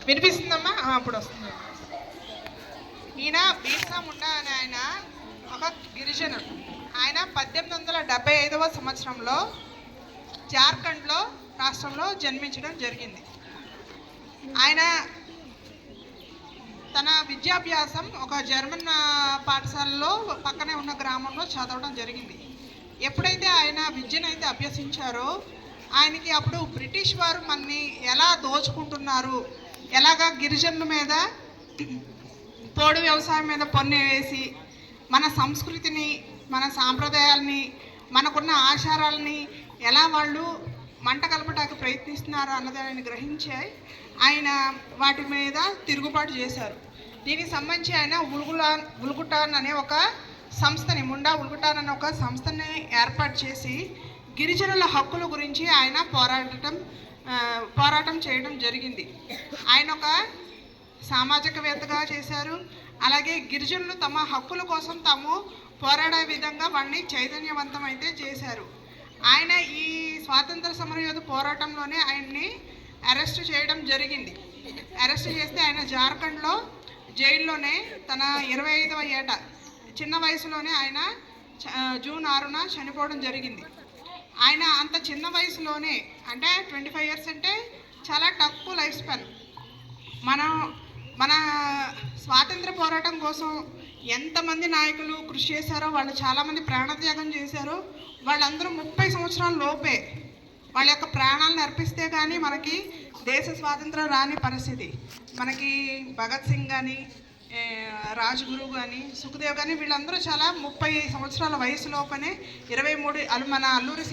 వినిపిస్తుందమ్మా? అప్పుడు వస్తుంది. ఈయన బిర్సా ముండా అనే ఆయన ఒక గిరిజనుడు. ఆయన 1875వ సంవత్సరంలో జార్ఖండ్లో రాష్ట్రంలో జన్మించడం జరిగింది. ఆయన తన విద్యాభ్యాసం ఒక జర్మన్ పాఠశాలలో పక్కనే ఉన్న గ్రామంలో చదవడం జరిగింది. ఎప్పుడైతే ఆయన విద్యనైతే అభ్యసించారో ఆయనకి అప్పుడు బ్రిటిష్ వారు మనని ఎలా దోచుకుంటున్నారు, ఎలాగా గిరిజనుల మీద పోడు వ్యవసాయం మీద పన్ను వేసి మన సంస్కృతిని, మన సాంప్రదాయాలని, మనకున్న ఆచారాలని ఎలా వాళ్ళు మంట కలపడానికి ప్రయత్నిస్తున్నారు అన్నది ఆయన గ్రహించి ఆయన వాటి మీద తిరుగుబాటు చేశారు. దీనికి సంబంధించి ఆయన ఉల్గుటాన్ అనే ఒక సంస్థని, ముండా ఉల్గుటాన్ అనే ఒక సంస్థని ఏర్పాటు చేసి గిరిజనుల హక్కుల గురించి ఆయన పోరాటం చేయడం జరిగింది. ఆయన ఒక సామాజికవేత్తగా చేశారు. అలాగే గిరిజనులు తమ హక్కుల కోసం తాము పోరాడే విధంగా వాడిని చైతన్యవంతం అయితే చేశారు. ఆయన ఈ స్వాతంత్ర సమరయోధ పోరాటంలోనే ఆయన్ని అరెస్ట్ చేయడం జరిగింది. అరెస్ట్ చేస్తే ఆయన జార్ఖండ్లో జైల్లోనే తన 25వ ఏట చిన్న వయసులోనే ఆయన జూన్ 6న చనిపోవడం జరిగింది. ఆయన అంత చిన్న వయసులోనే, అంటే 25 ఇయర్స్ అంటే చాలా తక్కువ లైఫ్ స్పాన్. మన స్వాతంత్ర పోరాటం కోసం ఎంతమంది నాయకులు కృషి చేశారో, వాళ్ళు చాలామంది ప్రాణత్యాగం చేశారో, వాళ్ళందరూ 30 సంవత్సరాల లోపే వాళ్ళ యొక్క ప్రాణాలను అర్పిస్తే కానీ మనకి దేశ స్వాతంత్రం రాని పరిస్థితి. మనకి భగత్ సింగ్ కానీ, రాజ్గురు కానీ, సుఖదేవ్ కానీ వీళ్ళందరూ చాలా 30 సంవత్సరాల వయసు లోపనే 23 మన అల్లూరి